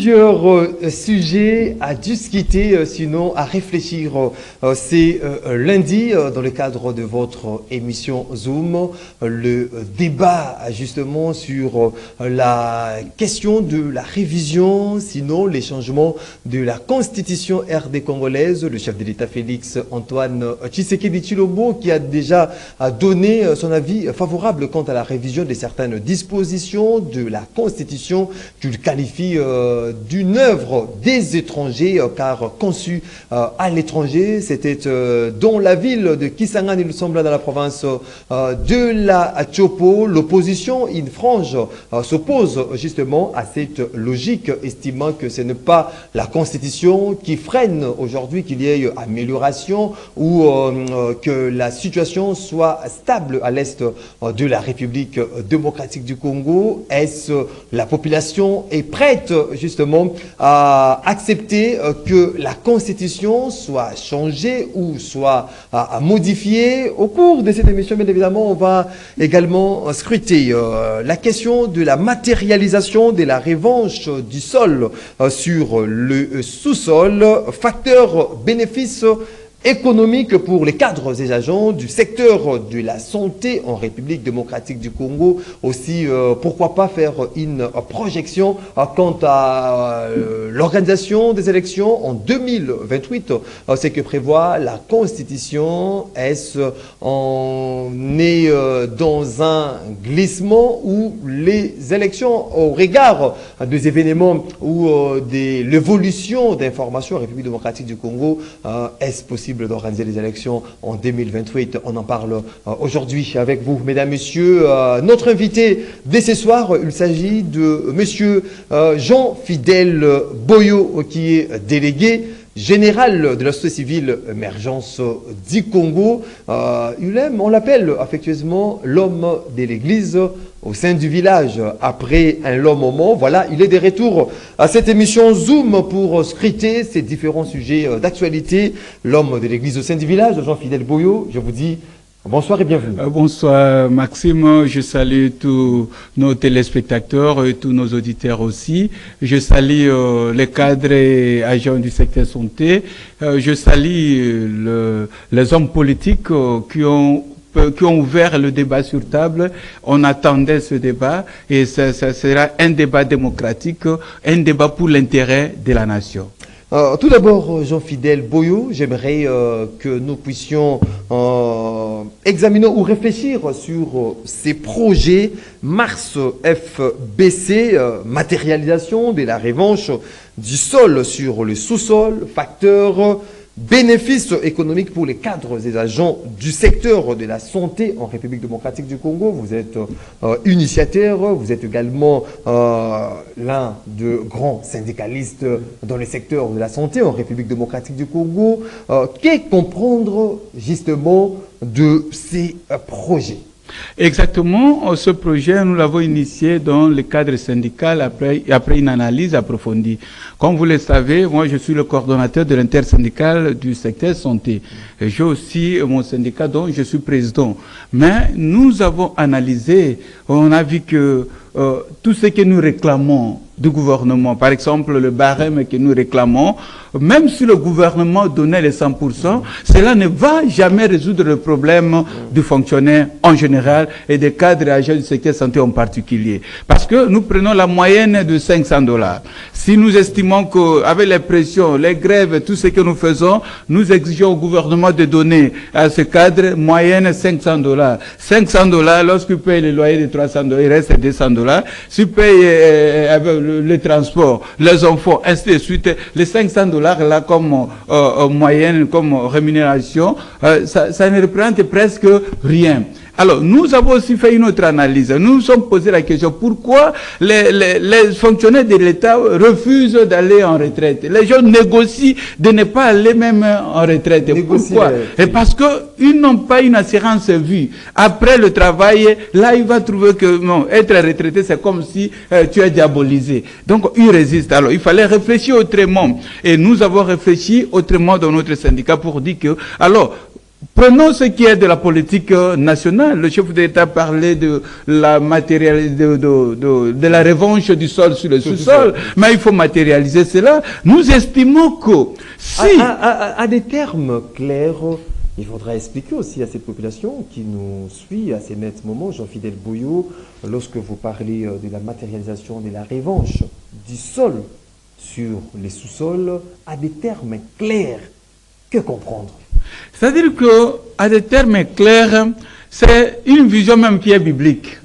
Plusieurs sujets à discuter, sinon à réfléchir. C'est lundi, dans le cadre de votre émission Zoom, le débat justement sur la question de la révision, sinon les changements de la constitution RD congolaise. Le chef de l'État Félix Antoine Tshisekedi Tshilombo qui a déjà donné son avis favorable quant à la révision de certaines dispositions de la constitution qu'il qualifie d'une œuvre des étrangers, car conçue à l'étranger. C'était dans la ville de Kisangani, il me semble, dans la province de la Tchopo. L'opposition, une frange, s'oppose justement à cette logique, estimant que ce n'est pas la Constitution qui freine aujourd'hui qu'il y ait amélioration ou que la situation soit stable à l'est de la République démocratique du Congo. Est-ce la population est prête justement à accepter que la Constitution soit changée ou soit modifiée? Au cours de cette émission, bien évidemment, on va également scruter la question de la matérialisation de la revanche du sol sur le sous-sol, facteur bénéfice économique pour les cadres et agents du secteur de la santé en République démocratique du Congo. Aussi, pourquoi pas faire une projection quant à l'organisation des élections en 2028, ce que prévoit la Constitution. Est-ce on est dans un glissement où les élections, au regard des événements ou de l'évolution d'informations en République démocratique du Congo, est-ce possible d'organiser les élections en 2028? On en parle aujourd'hui avec vous, mesdames, messieurs. Notre invité dès ce soir, il s'agit de monsieur Jean-Fidèle Boyo, qui est délégué général de la société civile Émergence du Congo. On l'appelle affectueusement l'homme de l'église au sein du village. Après un long moment, voilà, il est de retour à cette émission Zoom pour scruter ces différents sujets d'actualité. L'homme de l'église au sein du village, Jean-Fidèle Boyo, je vous dis bonsoir et bienvenue. Bonsoir Maxime, je salue tous nos téléspectateurs et tous nos auditeurs aussi. Je salue les cadres et agents du secteur santé. Je salue les hommes politiques qui ont ouvert le débat sur table. On attendait ce débat et ça sera un débat démocratique, un débat pour l'intérêt de la nation. Tout d'abord, Jean-Fidèle Boyo, j'aimerais que nous puissions examiner ou réfléchir sur ces projets Mars FBC, matérialisation de la revanche du sol sur le sous-sol, facteur bénéfice économique pour les cadres et agents du secteur de la santé en République démocratique du Congo. Vous êtes initiateur, vous êtes également l'un de grands syndicalistes dans le secteur de la santé en République démocratique du Congo. Qu'est comprendre justement de ces projets? Exactement, ce projet, nous l'avons initié dans le cadre syndical après une analyse approfondie. Comme vous le savez, moi je suis le coordonnateur de l'intersyndical du secteur santé. J'ai aussi mon syndicat dont je suis président. Mais nous avons analysé, on a vu que tout ce que nous réclamons du gouvernement, par exemple le barème que nous réclamons, même si le gouvernement donnait les 100%, cela ne va jamais résoudre le problème du fonctionnaire en général et des cadres et agents du secteur santé en particulier. Parce que nous prenons la moyenne de $500. Si nous estimons qu'avec les pressions, les grèves, tout ce que nous faisons, nous exigeons au gouvernement de donner à ce cadre moyenne $500. $500, lorsqu'il paye le loyer de $300, il reste $200. S'il paye le transport, les enfants, ainsi de suite, les $500 là comme moyenne, comme rémunération, ça ne représente presque rien. Alors, nous avons aussi fait une autre analyse. Nous nous sommes posé la question, pourquoi les fonctionnaires de l'État refusent d'aller en retraite? Les gens négocient de ne pas aller même en retraite. Pourquoi? Et parce qu'ils n'ont pas une assurance vie. Après le travail, là, il va trouver que non, être retraité, c'est comme si tu es diabolisé. Donc, ils résistent. Alors, il fallait réfléchir autrement. Et nous avons réfléchi autrement dans notre syndicat pour dire que, alors, Prenons ce qui est de la politique nationale. Le chef d'État parlait de la de la revanche du sol sur le sous-sol, mais il faut matérialiser cela. Nous estimons que si... À des termes clairs, il faudra expliquer aussi à cette population qui nous suit à ces nets moments, Jean-Fidèle Bouillot, lorsque vous parlez de la matérialisation de la revanche du sol sur les sous-sols, à des termes clairs, que comprendre? C'est-à-dire que, à des termes clairs, c'est une vision même qui est biblique.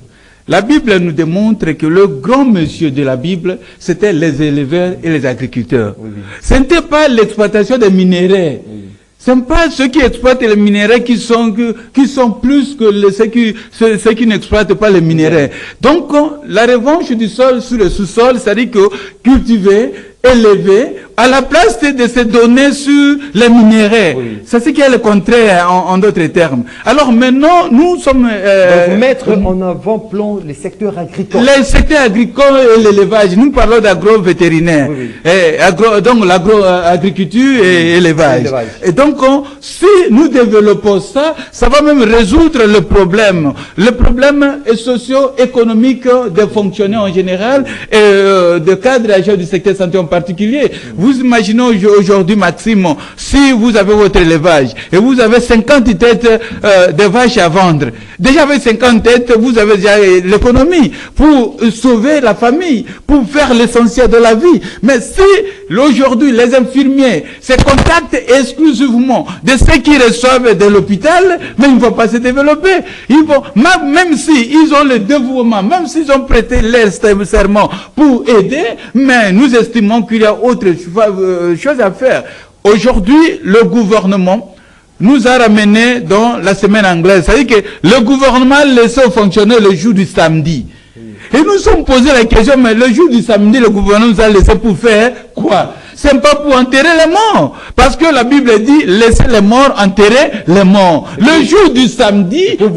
La Bible nous démontre que le grand monsieur de la Bible, c'était les éleveurs et les agriculteurs. Oui, oui. Ce n'était pas l'exploitation des minéraux. Oui. Ce n'est pas ceux qui exploitent les minéraux qui sont plus que ceux qui n'exploitent pas les minéraux. Donc, la revanche du sol sur le sous-sol, c'est-à-dire que cultiver, élever, à la place de se donner sur les minéraux. Oui. C'est ce qui est le contraire en d'autres termes. Alors maintenant, nous sommes... Donc, mettre en avant-plan les secteurs agricoles. Les secteurs agricoles et l'élevage. Nous parlons d'agro-vétérinaire. Oui, oui. Donc l'agro-agriculture et élevage. Et donc, si nous développons ça, ça va même résoudre le problème. Le problème est socio-économique des fonctionnaires en général et des cadres agents du secteur santé en particulier. Vous imaginez aujourd'hui, Maxime, si vous avez votre élevage et vous avez 50 têtes de vaches à vendre, déjà avec 50 têtes, vous avez déjà l'économie pour sauver la famille, pour faire l'essentiel de la vie. Mais si aujourd'hui les infirmiers se contactent exclusivement de ceux qui reçoivent de l'hôpital, mais ils ne vont pas se développer. Ils vont, même s'ils ont le dévouement, même s'ils ont prêté leur serment pour aider, mais nous estimons qu'il y a autre chose à faire. Aujourd'hui, le gouvernement nous a ramené dans la semaine anglaise. C'est-à-dire que le gouvernement laissait fonctionner le jour du samedi. Et nous nous sommes posé la question, mais le jour du samedi, le gouvernement nous a laissé pour faire quoi? C'est pas pour enterrer les morts. Parce que la Bible dit, laissez les morts enterrer les morts. Le jour du samedi, donc,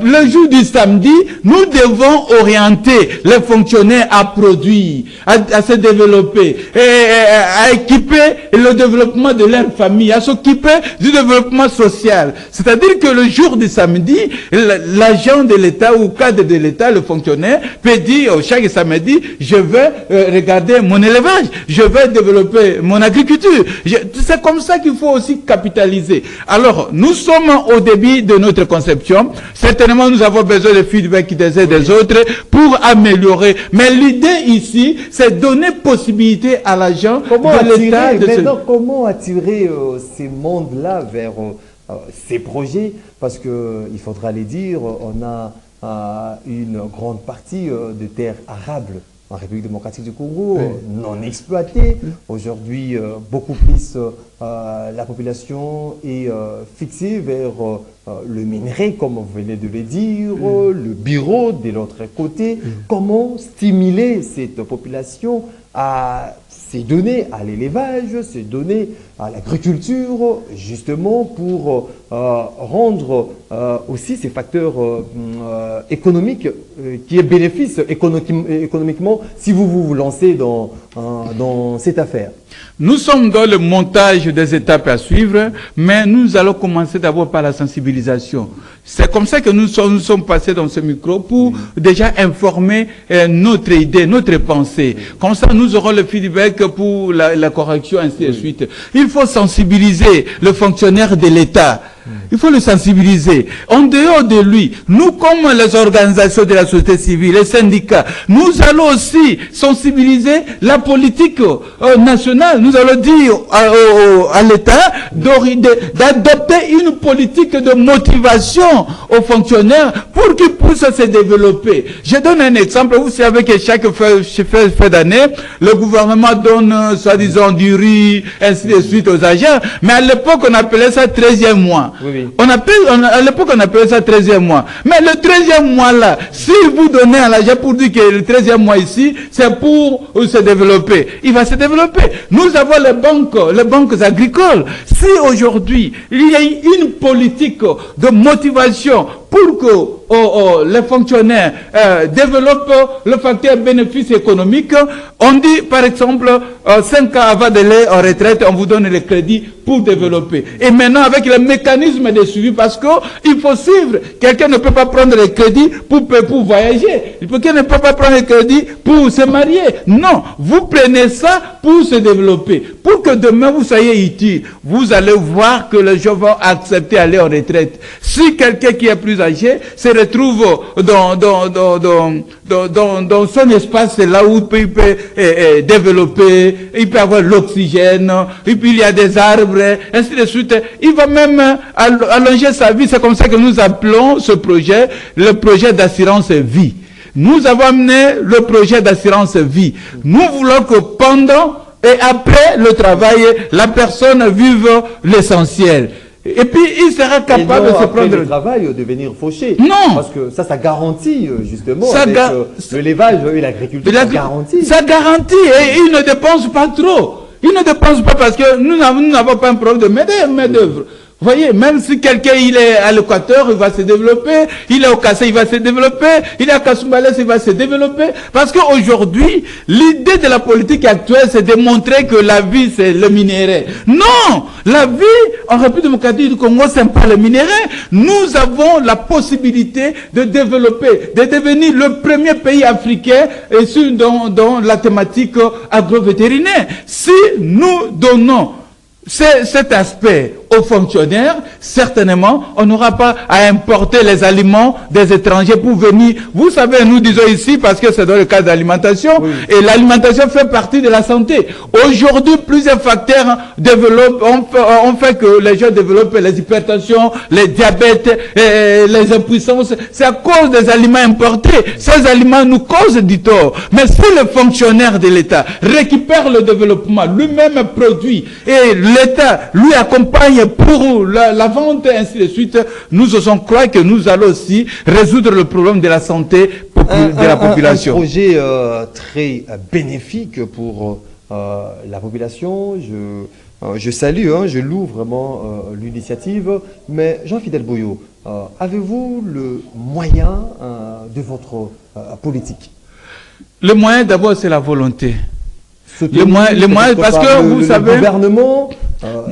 le jour du samedi, nous devons orienter les fonctionnaires à produire, à se développer, à équiper le développement de leur famille, à s'occuper du développement social. C'est-à-dire que le jour du samedi, l'agent de l'État ou cadre de l'État, le fonctionnaire, peut dire chaque samedi, je vais regarder mon élevage. Je vais développer mon agriculture. C'est comme ça qu'il faut aussi capitaliser. Alors, nous sommes au début de notre conception. Certainement, nous avons besoin de feedback des uns et des autres pour améliorer. Mais l'idée ici, c'est donner possibilité à l'agent de l'État de maintenant, comment attirer ces mondes-là vers ces projets? Parce qu'il faudra les dire, on a une grande partie de terres arables en République démocratique du Congo, non exploitée. Aujourd'hui, beaucoup plus la population est fixée vers le minerai, comme vous venez de le dire, le bureau de l'autre côté. Comment stimuler cette population à se donner à l'élevage, se donner à l'agriculture, justement pour rendre aussi ces facteurs économiques qui est bénéfice économiquement si vous lancez dans cette affaire. Nous sommes dans le montage des étapes à suivre, mais nous allons commencer d'abord par la sensibilisation. C'est comme ça que nous sommes passés dans ce micro pour déjà informer notre idée, notre pensée. Comme ça, nous aurons le feedback pour la correction, ainsi de suite. Il faut sensibiliser le fonctionnaire de l'État. Il faut le sensibiliser. En dehors de lui, nous, comme les organisations de la société civile, les syndicats, nous allons aussi sensibiliser la politique nationale. Nous allons dire à l'État d'adopter une politique de motivation aux fonctionnaires pour qu'ils puissent se développer. Je donne un exemple. Vous savez que chaque fin d'année, le gouvernement donne, soi-disant, du riz, ainsi de suite aux agents. Mais à l'époque, on appelait ça 13e mois. Oui. À l'époque, on appelait ça 13e mois. Mais le 13e mois là, si vous donnez à l'agent pour dire que le 13e mois ici, c'est pour se développer, il va se développer. Nous avons les banques agricoles. Si aujourd'hui, il y a une politique de motivation pour que les fonctionnaires développent le facteur bénéfice économique, on dit par exemple 5 ans avant d'aller en retraite, on vous donne les crédits pour développer. Et maintenant avec le mécanisme de suivi, parce que il faut suivre. Quelqu'un ne peut pas prendre les crédits pour voyager. Quelqu'un ne peut pas prendre les crédits pour se marier. Non, vous prenez ça pour se développer. Pour que demain vous soyez utile, vous allez voir que les gens vont accepter d'aller en retraite. Si quelqu'un qui est plus âgé se retrouve dans son espace, c'est là où il peut développer, il peut avoir l'oxygène, et puis il y a des arbres, ainsi de suite. Il va même allonger sa vie. C'est comme ça que nous appelons ce projet le projet d'assurance vie. Nous avons amené le projet d'assurance vie. Nous voulons que pendant et après le travail, la personne vive l'essentiel. Et puis, il sera capable de se prendre le travail, devenir fauché. Non. Parce que ça garantit, justement, l'élevage et l'agriculture, ça garantit. Ça garantit, et il ne dépense pas trop. Il ne dépense pas parce que nous n'avons pas un problème de main-d'œuvre. Vous voyez, même si quelqu'un il est à l'Équateur, il va se développer, il est au Kassai, il va se développer, il est à Kasumbalès, il va se développer. Parce qu'aujourd'hui, l'idée de la politique actuelle, c'est de montrer que la vie, c'est le minerai. Non! La vie, en République démocratique du Congo, c'est pas le minerai. Nous avons la possibilité de développer, de devenir le premier pays africain dans la thématique agro-vétérinaire. Si nous donnons cet aspect aux fonctionnaires, certainement, on n'aura pas à importer les aliments des étrangers pour venir. Vous savez, nous disons ici, parce que c'est dans le cadre d'alimentation, oui. Et l'alimentation fait partie de la santé. Aujourd'hui, plusieurs facteurs ont fait que les gens développent les hypertensions, les diabètes, les impuissances. C'est à cause des aliments importés. Ces aliments nous causent du tort. Mais si le fonctionnaire de l'État récupère le développement, lui-même produit, et l'État lui accompagne pour la vente, et ainsi de suite, nous osons croire que nous allons aussi résoudre le problème de la santé de la population. Un projet très bénéfique pour la population. Je salue, je loue vraiment l'initiative. Mais Jean-Fidèle Boyo, avez-vous le moyen de votre politique? Le moyen d'abord, c'est la volonté. Le moyen, parce que vous savez... Le gouvernement,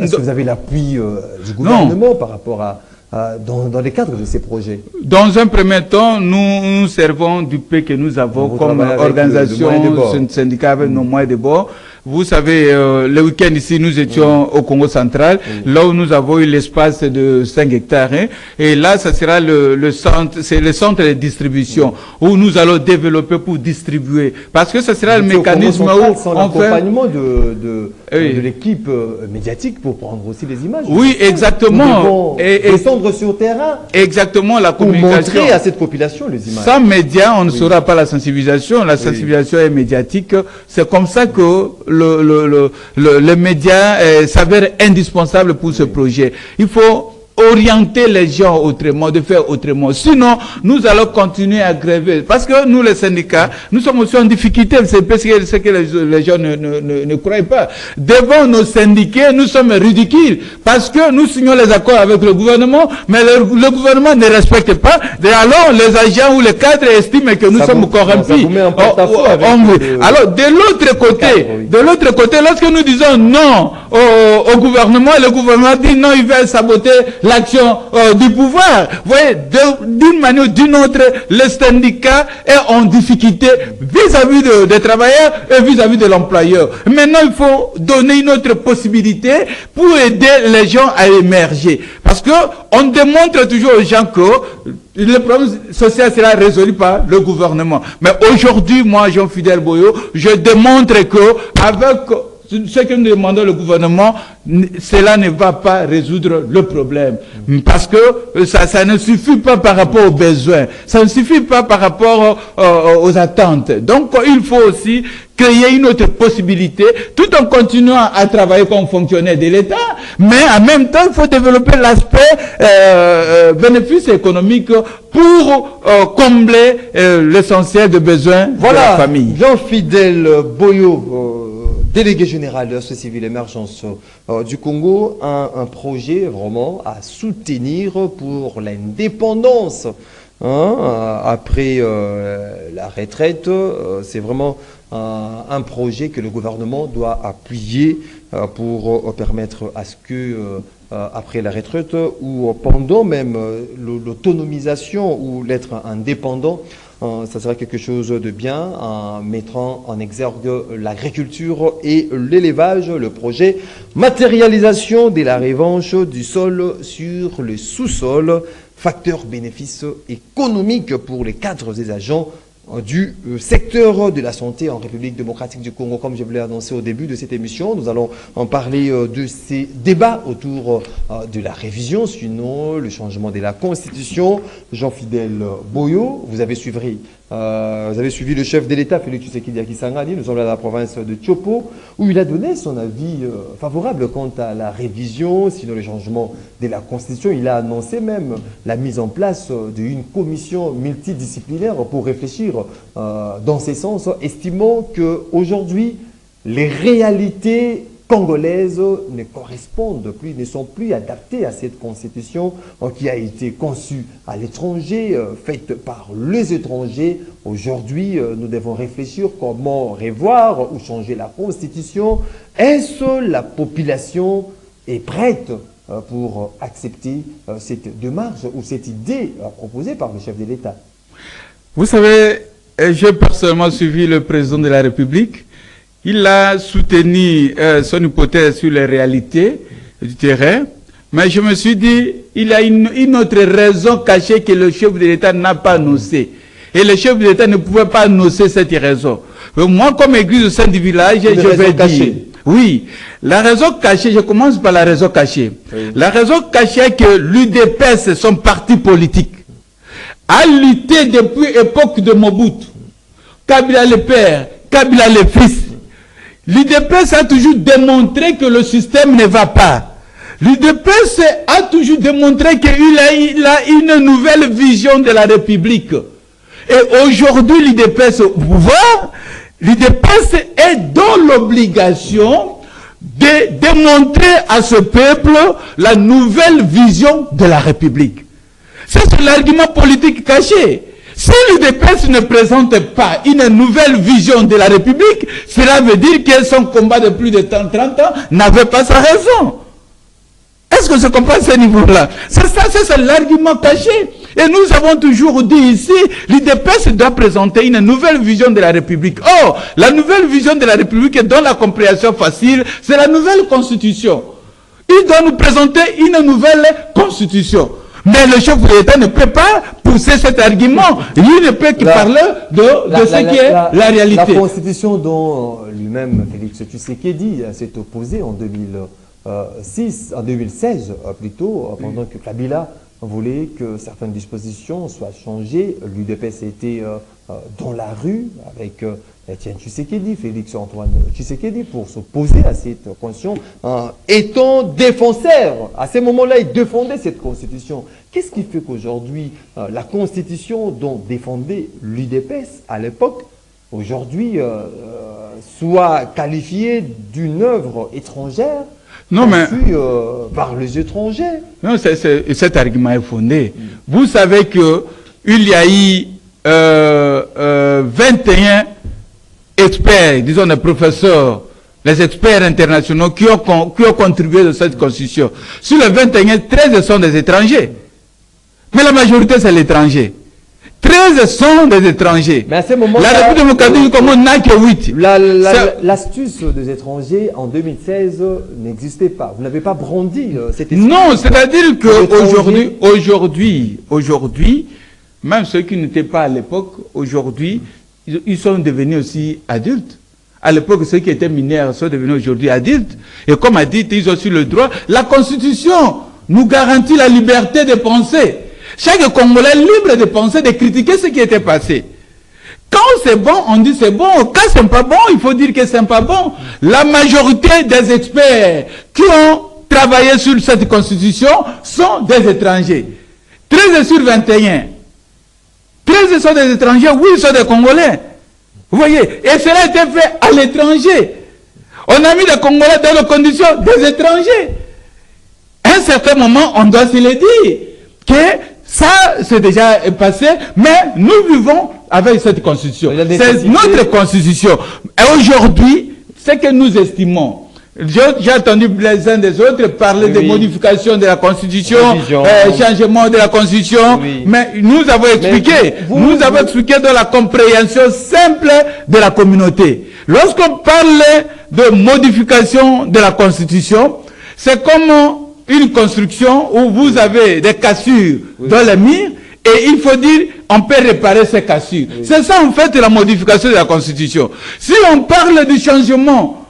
est-ce que vous avez l'appui du gouvernement par rapport à dans les cadres de ces projets? Dans un premier temps, nous servons du peu que nous avons comme organisation, syndicat avec nos moyens de bord. Vous savez, le week-end ici, nous étions au Congo central, là où nous avons eu l'espace de 5 hectares. Et là, ça sera le centre, c'est le centre de distribution où nous allons développer pour distribuer. Parce que ça sera le mécanisme où on l'accompagnement de l'équipe médiatique pour prendre aussi les images. Oui, exactement. Et descendre sur terrain. Exactement, la communication. Pour montrer à cette population les images. Sans médias, on ne saura pas la sensibilisation. La sensibilisation est médiatique. C'est comme ça que le média s'avère indispensable pour ce projet. Il faut orienter les gens autrement, de faire autrement. Sinon, nous allons continuer à gréver. Parce que nous, les syndicats, nous sommes aussi en difficulté. C'est ce que les gens ne croient pas. Devant nos syndiqués, nous sommes ridicules. Parce que nous signons les accords avec le gouvernement, mais le gouvernement ne respecte pas. Et alors, les agents ou les cadres estiment que nous sommes corrompus. Alors, de l'autre côté, lorsque nous disons non au gouvernement, le gouvernement dit non, il va saboter l'action du pouvoir. Vous voyez, d'une manière ou d'une autre, le syndicat est en difficulté vis-à-vis des travailleurs et vis-à-vis de l'employeur. Maintenant, il faut donner une autre possibilité pour aider les gens à émerger. Parce que on démontre toujours aux gens que le problème social sera résolu par le gouvernement. Mais aujourd'hui, moi, Jean-Fidèle Boyo, je démontre que avec ce que nous demandons au gouvernement, cela ne va pas résoudre le problème. Parce que ça ne suffit pas par rapport aux besoins. Ça ne suffit pas par rapport aux attentes. Donc, il faut aussi créer une autre possibilité, tout en continuant à travailler comme fonctionnaire de l'État, mais en même temps, il faut développer l'aspect bénéfice économique pour combler l'essentiel des besoins de la famille. Jean-Fidèle Boyo, délégué général de la société civile émergence du Congo, un projet vraiment à soutenir pour l'indépendance. Après la retraite, c'est vraiment un projet que le gouvernement doit appuyer pour permettre à ce que après la retraite ou pendant même l'autonomisation ou l'être indépendant, ça sera quelque chose de bien en mettant en exergue l'agriculture et l'élevage, le projet matérialisation de la revanche du sol sur le sous-sol, facteur bénéfice économique pour les cadres des agents du secteur de la santé en République démocratique du Congo. Comme je vous l'ai annoncé au début de cette émission, nous allons en parler de ces débats autour de la révision, sinon le changement de la Constitution. Jean-Fidèle Boyo, vous avez suivi le chef de l'État, Félix Tshisekedi Akisangani, nous sommes dans la province de Tchopo, où il a donné son avis favorable quant à la révision, sinon le changement de la Constitution. Il a annoncé même la mise en place d'une commission multidisciplinaire pour réfléchir dans ces sens, estimant qu'aujourd'hui, les réalités congolaises ne correspondent plus, ne sont plus adaptées à cette constitution qui a été conçue à l'étranger, faite par les étrangers. Aujourd'hui, nous devons réfléchir comment revoir ou changer la constitution. Est-ce la population est prête pour accepter cette démarche ou cette idée proposée par le chef de l'État? Vous savez, j'ai personnellement suivi le président de la République. Il a soutenu son hypothèse sur les réalités du terrain, mais je me suis dit, il y a une autre raison cachée que le chef de l'État n'a pas annoncée. Et le chef de l'État ne pouvait pas annoncer cette raison. Mais moi, comme église au sein du village, je vais dire... Oui, la raison cachée, je commence par la raison cachée. Oui. La raison cachée est que l'UDPS, son parti politique, a lutté depuis l'époque de Mobutu. Kabila le père, Kabila le fils. L'UDPS a toujours démontré que le système ne va pas. L'UDPS a toujours démontré qu'il a une nouvelle vision de la République. Et aujourd'hui, l'UDPS au pouvoir, l'UDPS est dans l'obligation de démontrer à ce peuple la nouvelle vision de la République. C'est l'argument politique caché. Si l'UDPS ne présente pas une nouvelle vision de la République, cela veut dire que son combat de plus de 30 ans n'avait pas sa raison. Est-ce que je comprends ce niveau-là? C'est ça, c'est l'argument caché. Et nous avons toujours dit ici, l'UDPS doit présenter une nouvelle vision de la République. Or, la nouvelle vision de la République, dont la compréhension facile, c'est la nouvelle Constitution. Il doit nous présenter une nouvelle Constitution. Mais le chef de l'État ne peut pas pousser cet argument. Il ne peut que parler de ce qui est la réalité. La Constitution dont lui-même, Félix Tshisekedi, s'est opposé en 2016 plutôt, pendant que Kabila voulait que certaines dispositions soient changées. L'UDPS était dans la rue avec Etienne Tshisekedi, Félix-Antoine Tshisekedi, pour s'opposer à cette constitution, étant défenseur. À ce moment-là, il défendait cette constitution. Qu'est-ce qui fait qu'aujourd'hui, la constitution dont défendait l'UDPS à l'époque, aujourd'hui, soit qualifiée d'une œuvre étrangère, non, mais par les étrangers? Non, cet argument est fondé. Vous savez qu'il y a eu 21 experts, disons des professeurs, les experts internationaux qui ont contribué à cette constitution. Sur les 21, 13 sont des étrangers. Mais la majorité, c'est l'étranger. 13 sont des étrangers. Mais à ce moment la République démocratique du Congo n'a que 8. L'astuce des étrangers en 2016 n'existait pas. Vous n'avez pas brandi cette astuce. Non, c'est-à-dire qu'aujourd'hui, même ceux qui n'étaient pas à l'époque, aujourd'hui, ils sont devenus aussi adultes. À l'époque, ceux qui étaient mineurs sont devenus aujourd'hui adultes. Et comme a dit, ils ont aussi le droit. La Constitution nous garantit la liberté de penser. Chaque Congolais est libre de penser, de critiquer ce qui était passé. Quand c'est bon, on dit c'est bon. Quand c'est pas bon, il faut dire que c'est pas bon. La majorité des experts qui ont travaillé sur cette constitution sont des étrangers. 13 sur 21. 13 sont des étrangers, 8 sont des Congolais. Vous voyez, et cela a été fait à l'étranger. On a mis les Congolais dans les conditions des étrangers. À un certain moment, on doit se le dire que ça, c'est déjà passé, mais nous vivons avec cette constitution. C'est notre constitution. Et aujourd'hui, ce que nous estimons, j'ai entendu les uns des autres parler de modification de la constitution, changement de la constitution, mais nous avons expliqué, expliqué dans la compréhension simple de la communauté. Lorsqu'on parle de modification de la constitution, c'est comme une construction où vous avez des cassures dans les murs et il faut dire on peut réparer ces cassures. C'est ça en fait la modification de la constitution. Si on parle du changement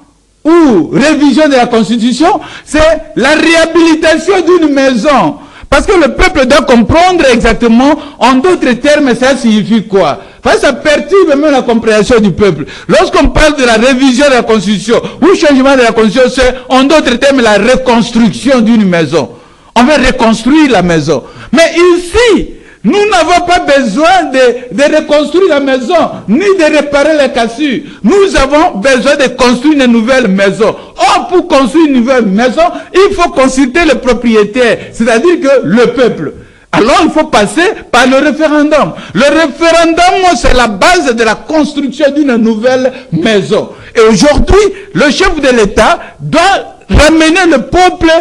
ou révision de la constitution, c'est la réhabilitation d'une maison. Parce que le peuple doit comprendre exactement, en d'autres termes, ça signifie quoi. Parce que ça perturbe même la compréhension du peuple. Lorsqu'on parle de la révision de la constitution ou changement de la constitution, c'est en d'autres termes la reconstruction d'une maison. On va reconstruire la maison. Mais ici, nous n'avons pas besoin de reconstruire la maison, ni de réparer les cassures. Nous avons besoin de construire une nouvelle maison. Or, pour construire une nouvelle maison, il faut consulter le propriétaire, c'est-à-dire que le peuple. Alors, il faut passer par le référendum. Le référendum, c'est la base de la construction d'une nouvelle maison. Et aujourd'hui, le chef de l'État doit ramener le peuple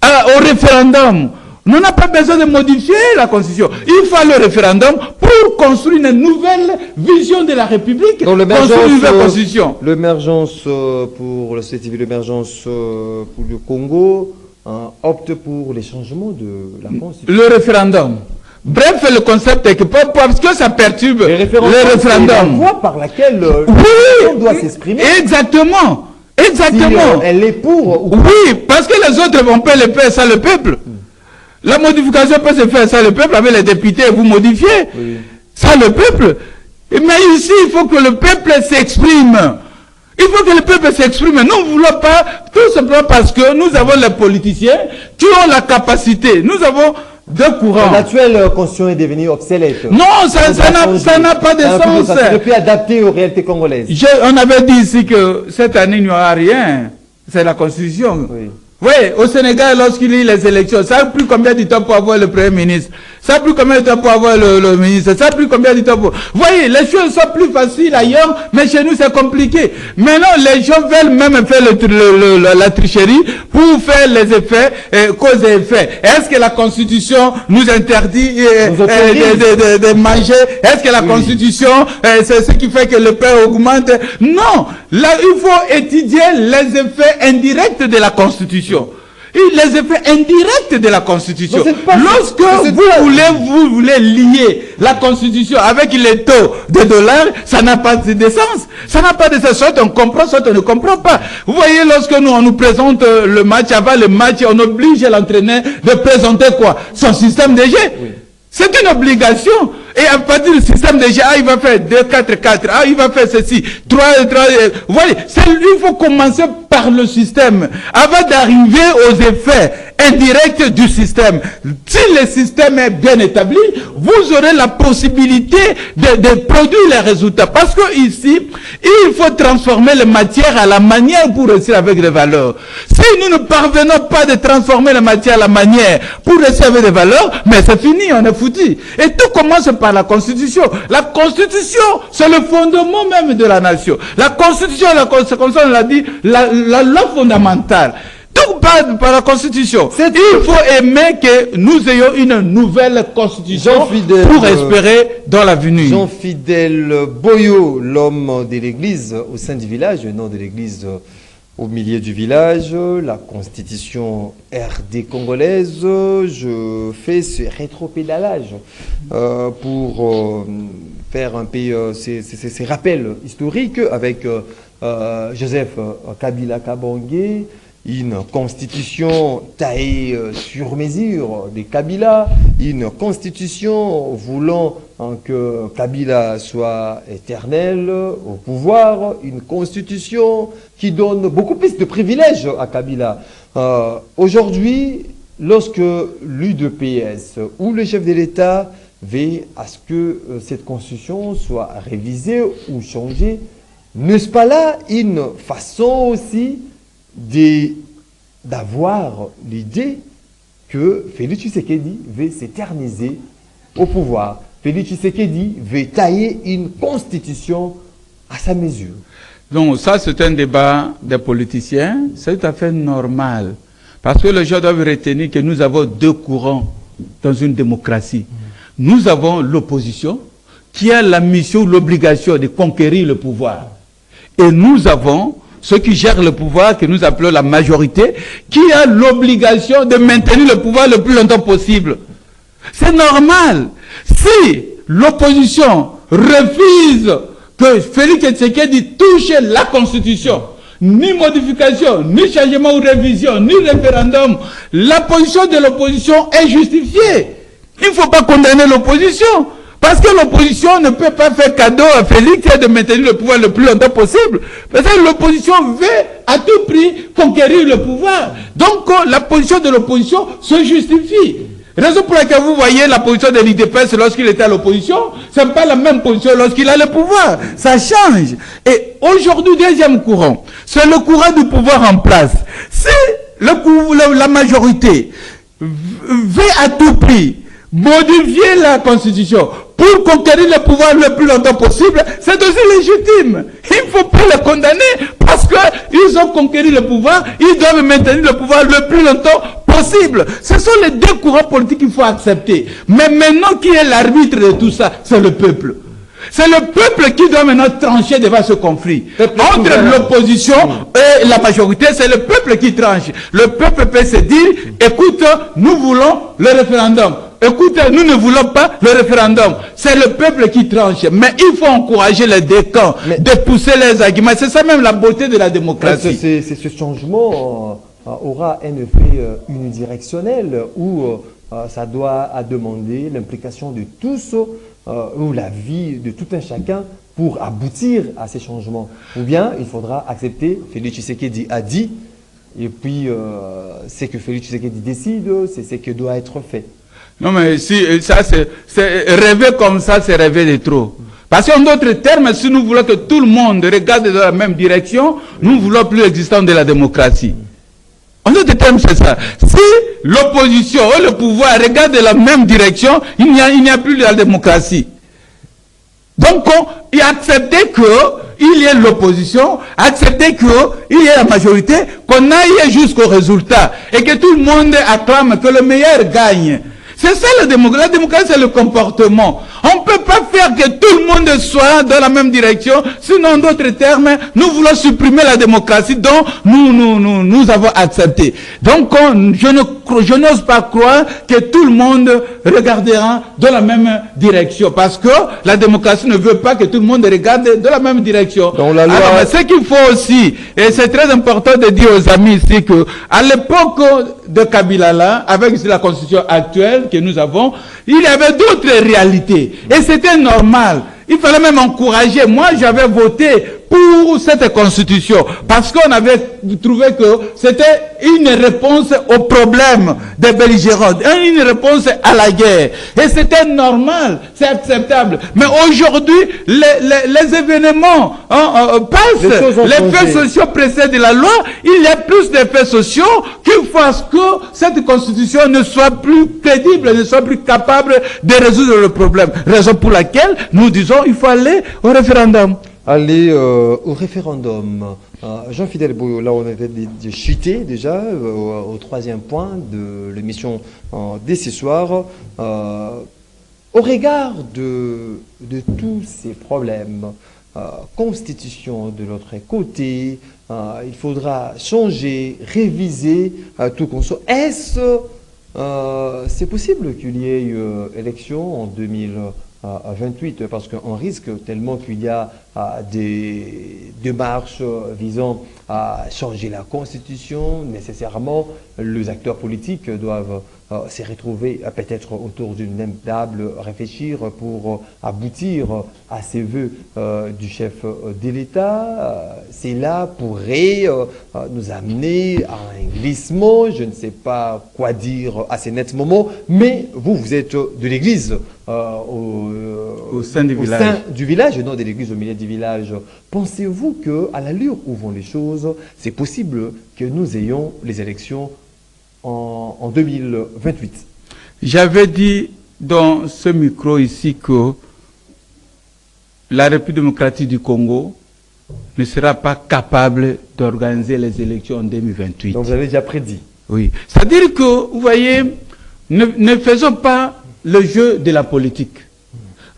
au référendum. On n'a pas besoin de modifier la Constitution. Il faut le référendum pour construire une nouvelle vision de la République, construire une nouvelle Constitution. L'émergence pour la société civile, l'émergence pour le Congo opte pour les changements de la Constitution. Le référendum. Bref, le concept est que parce que ça perturbe le référendum. C'est la voie par laquelle on doit s'exprimer. Exactement. Exactement. Si elle est pour. Oui, parce que les autres vont pas le faire ça le peuple. La modification peut se faire ça le peuple avec les députés, vous modifiez. Ça le peuple. Mais ici, il faut que le peuple s'exprime. Il faut que le peuple s'exprime. Nous ne voulons pas, tout simplement parce que nous avons les politiciens qui ont la capacité. Nous avons deux courants. L'actuelle constitution est devenue obsolète. Non, ça n'a pas de sens. Ça ne peut plus adapter aux réalités congolaises. On avait dit ici que cette année, il n'y aura rien. C'est la constitution. Oui, au Sénégal, lorsqu'il y a les élections, ça a pris combien de temps pour avoir le Premier ministre? Ça a pris combien de temps pour avoir le ministre? Ça a pris combien de temps pour... Vous voyez, les choses sont plus faciles ailleurs, mais chez nous, c'est compliqué. Maintenant, les gens veulent même faire la tricherie pour faire les effets, cause et effet. Est-ce que la Constitution nous interdit de manger? Est-ce que la Constitution, c'est ce qui fait que le pain augmente? Non! Là, il faut étudier les effets indirects de la Constitution. Et les effets indirects de la Constitution. Lorsque vous voulez lier la Constitution avec les taux de dollars, ça n'a pas de sens. Ça n'a pas de sens. Soit on comprend, soit on ne comprend pas. Vous voyez, lorsque on nous présente le match, avant le match, on oblige l'entraîneur de présenter quoi? Son système de jeu. C'est une obligation. Et à partir du système de jeu, il va faire 2-4-4, il va faire ceci, 3-3. Vous voyez, il faut commencer par le système avant d'arriver aux effets indirects du système. Si le système est bien établi, vous aurez la possibilité de produire les résultats. Parce que ici, il faut transformer les matières à la manière pour réussir avec les valeurs. Si nous ne parvenons pas de transformer les matières à la manière pour réussir avec les valeurs, mais c'est fini, on est foutu. Et tout commence par la Constitution. La Constitution, c'est le fondement même de la nation. La Constitution, comme ça on l'a dit, la loi fondamentale. Tout part par la Constitution. Il faut aimer que nous ayons une nouvelle Constitution pour espérer dans l'avenir. Jean-Fidèle Boyo, l'homme de l'église au sein du village, le nom de l'église au milieu du village, la constitution RD congolaise, je fais ce rétropédalage pour faire un peu ces rappels historiques avec Joseph Kabila Kabange, une constitution taillée sur mesure de Kabila, une constitution voulant que Kabila soit éternel au pouvoir, une constitution qui donne beaucoup plus de privilèges à Kabila. Aujourd'hui, lorsque l'UDPS ou le chef de l'État veut à ce que cette constitution soit révisée ou changée, N'est-ce pas là une façon aussi d'avoir l'idée que Félix Tshisekedi veut s'éterniser au pouvoir? Félix Tshisekedi veut tailler une constitution à sa mesure. Donc ça, c'est un débat des politiciens, c'est tout à fait normal. Parce que les gens doivent retenir que nous avons deux courants dans une démocratie. Nous avons l'opposition qui a la mission, l'obligation de conquérir le pouvoir. Et nous avons ceux qui gèrent le pouvoir, que nous appelons la majorité, qui a l'obligation de maintenir le pouvoir le plus longtemps possible. C'est normal. Si l'opposition refuse que Félix Tshisekedi touche la Constitution, ni modification, ni changement ou révision, ni référendum, la position de l'opposition est justifiée. Il ne faut pas condamner l'opposition. Parce que l'opposition ne peut pas faire cadeau à Félix de maintenir le pouvoir le plus longtemps possible. Parce que l'opposition veut à tout prix conquérir le pouvoir. Donc la position de l'opposition se justifie. Raison pour laquelle vous voyez la position de l'IDPS lorsqu'il était à l'opposition, ce n'est pas la même position lorsqu'il a le pouvoir. Ça change. Et aujourd'hui, deuxième courant, c'est le courant du pouvoir en place. Si la majorité veut à tout prix modifier la Constitution pour conquérir le pouvoir le plus longtemps possible, c'est aussi légitime. Il ne faut pas les condamner parce qu'ils ont conquéri le pouvoir, ils doivent maintenir le pouvoir le plus longtemps possible. Ce sont les deux courants politiques qu'il faut accepter. Mais maintenant, qui est l'arbitre de tout ça? C'est le peuple. C'est le peuple qui doit maintenant trancher devant ce conflit. Entre l'opposition et la majorité, c'est le peuple qui tranche. Le peuple peut se dire, écoute, nous voulons le référendum. Écoute, nous ne voulons pas le référendum. C'est le peuple qui tranche. Mais il faut encourager les deux camps, de pousser les arguments. C'est ça même la beauté de la démocratie. Ce changement aura un effet unidirectionnel où ça doit demander l'implication de tous ou la vie de tout un chacun pour aboutir à ces changements. Ou bien il faudra accepter, Félix Tshisekedi a dit, et puis c'est que Félix Tshisekedi décide, c'est ce qui doit être fait. Non mais si ça c'est rêver comme ça, c'est rêver de trop. Parce qu'en d'autres termes, si nous voulons que tout le monde regarde dans la même direction, nous ne voulons plus l'existence de la démocratie. En d'autres termes, c'est ça. Si l'opposition ou le pouvoir regarde dans la même direction, il n'y a plus de la démocratie. Donc, il a accepté qu'il y ait l'opposition, accepter qu'il y ait la majorité, qu'on aille jusqu'au résultat et que tout le monde acclame que le meilleur gagne. C'est ça la démocratie. La démocratie, c'est le comportement. On ne peut pas faire que tout le monde soit dans la même direction. Sinon, en d'autres termes, nous voulons supprimer la démocratie dont nous avons accepté. Donc, je n'ose pas croire que tout le monde regardera dans la même direction. Parce que la démocratie ne veut pas que tout le monde regarde dans la même direction. Donc, la loi... Alors, ce qu'il faut aussi, et c'est très important de dire aux amis ici que, à l'époque de Kabila là, avec la constitution actuelle que nous avons, il y avait d'autres réalités. Et c'était normal. Il fallait même encourager. Moi, j'avais voté pour cette constitution parce qu'on avait trouvé que c'était une réponse au problème des belligérants, une réponse à la guerre. Et c'était normal, c'est acceptable. Mais aujourd'hui, les événements passent, les faits sociaux précèdent la loi, il y a plus de faits sociaux qu'il faut à ce que cette constitution ne soit plus crédible, ne soit plus capable de résoudre le problème. Raison pour laquelle nous disons qu'il faut aller au référendum. Aller au référendum. Jean-Fidèle Boyo, là on avait chuté déjà au troisième point de l'émission dès ce soir. Au regard de tous ces problèmes, constitution de l'autre côté, il faudra changer, réviser tout qu'on soit. Est-ce c'est possible qu'il y ait une élection en 2028 parce qu'on risque tellement qu'il y a des démarches visant à changer la constitution. Nécessairement, les acteurs politiques doivent se retrouver peut-être autour d'une même table, réfléchir pour aboutir à ces vœux du chef de l'État. Cela pourrait nous amener à un glissement, je ne sais pas quoi dire à ces nets moments, mais vous êtes de l'Église. au sein du village. Au sein du village, non de l'église au milieu du village. Pensez-vous qu'à l'allure où vont les choses, c'est possible que nous ayons les élections en 2028? J'avais dit dans ce micro ici que la République démocratique du Congo ne sera pas capable d'organiser les élections en 2028. Donc vous avez déjà prédit. Oui. C'est-à-dire que, vous voyez, ne faisons pas le jeu de la politique.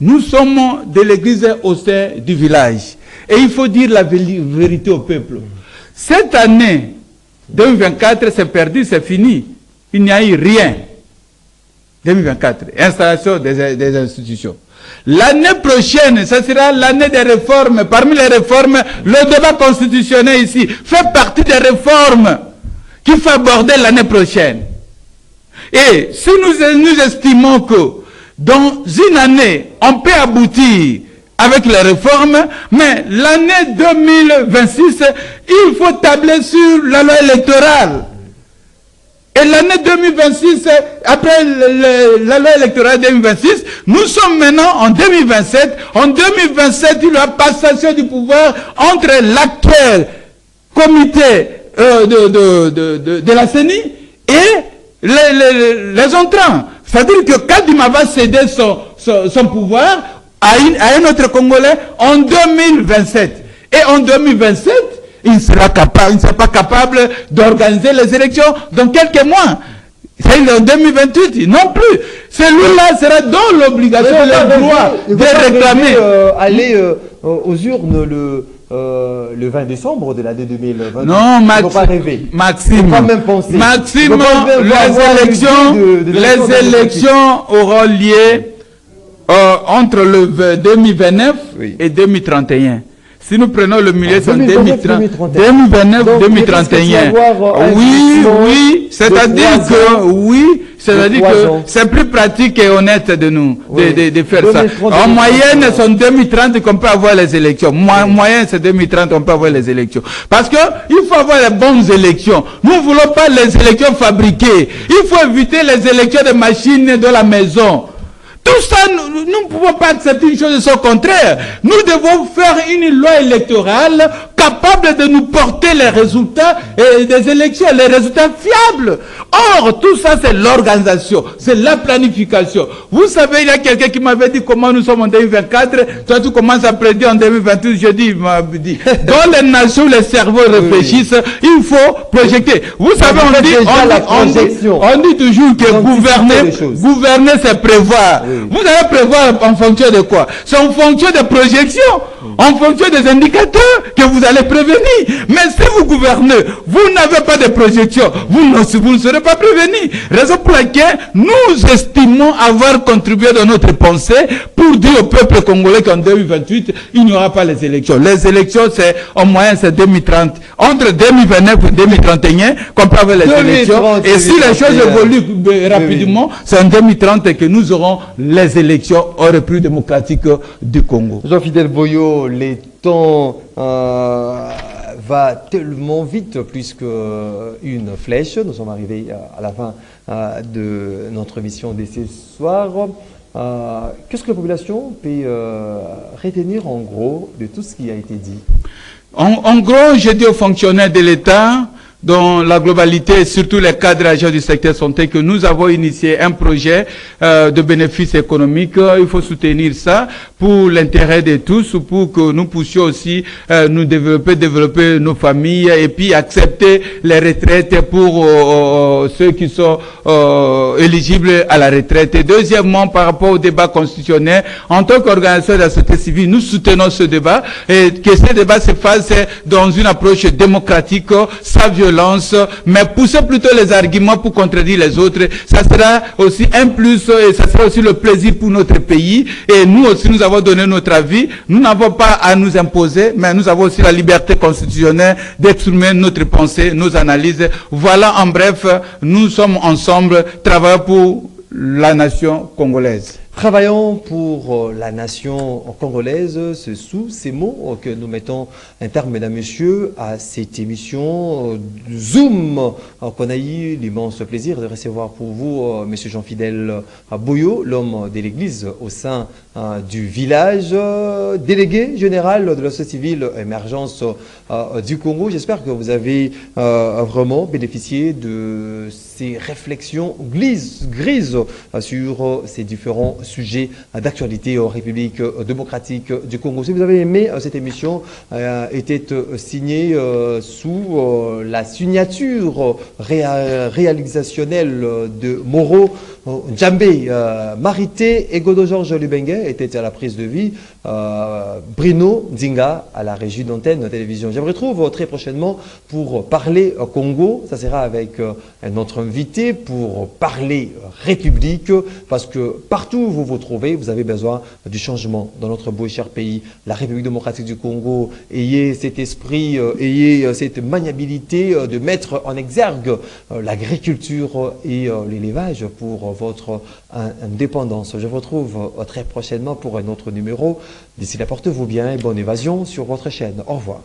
Nous sommes de l'église au sein du village. Et il faut dire la vérité au peuple. Cette année 2024, c'est perdu, c'est fini. Il n'y a eu rien. 2024, installation des institutions. L'année prochaine, ça sera l'année des réformes. Parmi les réformes, le débat constitutionnel ici fait partie des réformes qu'il faut aborder l'année prochaine. Et si nous estimons que dans une année, on peut aboutir avec les réformes, mais l'année 2026, il faut tabler sur la loi électorale. Et l'année 2026, après la loi électorale 2026, nous sommes maintenant en 2027. En 2027, il y a passation du pouvoir entre l'actuel comité de la CENI et les entrants. C'est-à-dire que Kadima va céder son pouvoir à un autre Congolais en 2027. Et en 2027, il ne sera pas capable d'organiser les élections dans quelques mois. C'est en 2028, non plus. Celui-là sera dans l'obligation, le droit de réclamer. Aller aux urnes le 20 décembre de l'année 2020. Non, Maxime, les élections auront lieu entre le 2029 et 2031. Si nous prenons le milieu, c'est 2029, 2031. Oui, c'est-à-dire que c'est plus pratique et honnête de nous de faire ça. En moyenne, c'est en 2030 qu'on peut avoir les élections. Moyenne, c'est 2030 qu'on peut avoir les élections. Parce que il faut avoir les bonnes élections. Nous ne voulons pas les élections fabriquées. Il faut éviter les élections de machines de la maison. Tout ça, nous ne pouvons pas accepter une chose de son contraire. Nous devons faire une loi électorale capable de nous porter les résultats des élections, les résultats fiables. Or, tout ça, c'est l'organisation, c'est la planification. Vous savez, il y a quelqu'un qui m'avait dit comment nous sommes en 2024. Toi, tu commences à prédire en 2028. Je dis, il m'a dit, dans les nations, les cerveaux réfléchissent, il faut projeter. Vous savez, on dit toujours que gouverner, c'est prévoir. Vous allez prévoir en fonction de quoi? C'est en fonction des projections, en fonction des indicateurs que vous allez prévenir. Mais si vous gouvernez, vous n'avez pas de projections, vous ne serez pas prévenu. Raison pour laquelle nous estimons avoir contribué dans notre pensée pour dire au peuple congolais qu'en 2028, il n'y aura pas les élections. Les élections, c'est en moyenne, c'est 2030. Entre 2029 et 2031, qu'on peut avoir les élections. Et si les choses évoluent rapidement, c'est en 2030 que nous aurons les élections au République démocratique du Congo. Jean-Fidèle Boyo, les temps va tellement vite plus qu'une flèche. Nous sommes arrivés à la fin de notre émission de ce soir. Qu'est-ce que la population peut retenir en gros de tout ce qui a été dit? En gros, je dis aux fonctionnaires de l'État, dans la globalité, surtout les cadres agents du secteur santé, que nous avons initié un projet de bénéfices économiques. Il faut soutenir ça pour l'intérêt de tous, pour que nous puissions aussi nous développer nos familles et puis accepter les retraites pour ceux qui sont éligibles à la retraite. Et deuxièmement, par rapport au débat constitutionnel, en tant qu'organisation de la société civile, nous soutenons ce débat et que ce débat se fasse dans une approche démocratique, sans violence, mais pousser plutôt les arguments pour contredire les autres. Ça sera aussi un plus et ça sera aussi le plaisir pour notre pays. Et nous aussi, nous avons donné notre avis. Nous n'avons pas à nous imposer, mais nous avons aussi la liberté constitutionnelle d'exprimer notre pensée, nos analyses. Voilà, en bref, nous sommes ensemble, travaillons pour la nation congolaise. Travaillons pour la nation congolaise, c'est sous ces mots que nous mettons un terme, mesdames, messieurs, à cette émission Zoom qu'on a eu l'immense plaisir de recevoir pour vous, monsieur Jean-Fidèle Boyo, l'homme de l'Église au sein du village, délégué général de la société civile émergence du Congo. J'espère que vous avez vraiment bénéficié de ces réflexions grises sur ces différents sujets d'actualité en République démocratique du Congo. Si vous avez aimé cette émission, était signée sous la signature réalisationnelle de Moro Djambé, Marité et Godo Georges Lubengue était à la prise de vie, Bruno Nzinga à la régie d'antenne de télévision. Je vous retrouve très prochainement pour parler Congo. Ça sera avec un autre invité pour parler République, parce que partout où vous vous trouvez, vous avez besoin du changement dans notre beau et cher pays, la République démocratique du Congo. Ayez cet esprit, ayez cette maniabilité de mettre en exergue l'agriculture et l'élevage pour votre indépendance. Je vous retrouve très prochainement pour un autre numéro. D'ici là, portez-vous bien et bonne évasion sur votre chaîne. Au revoir.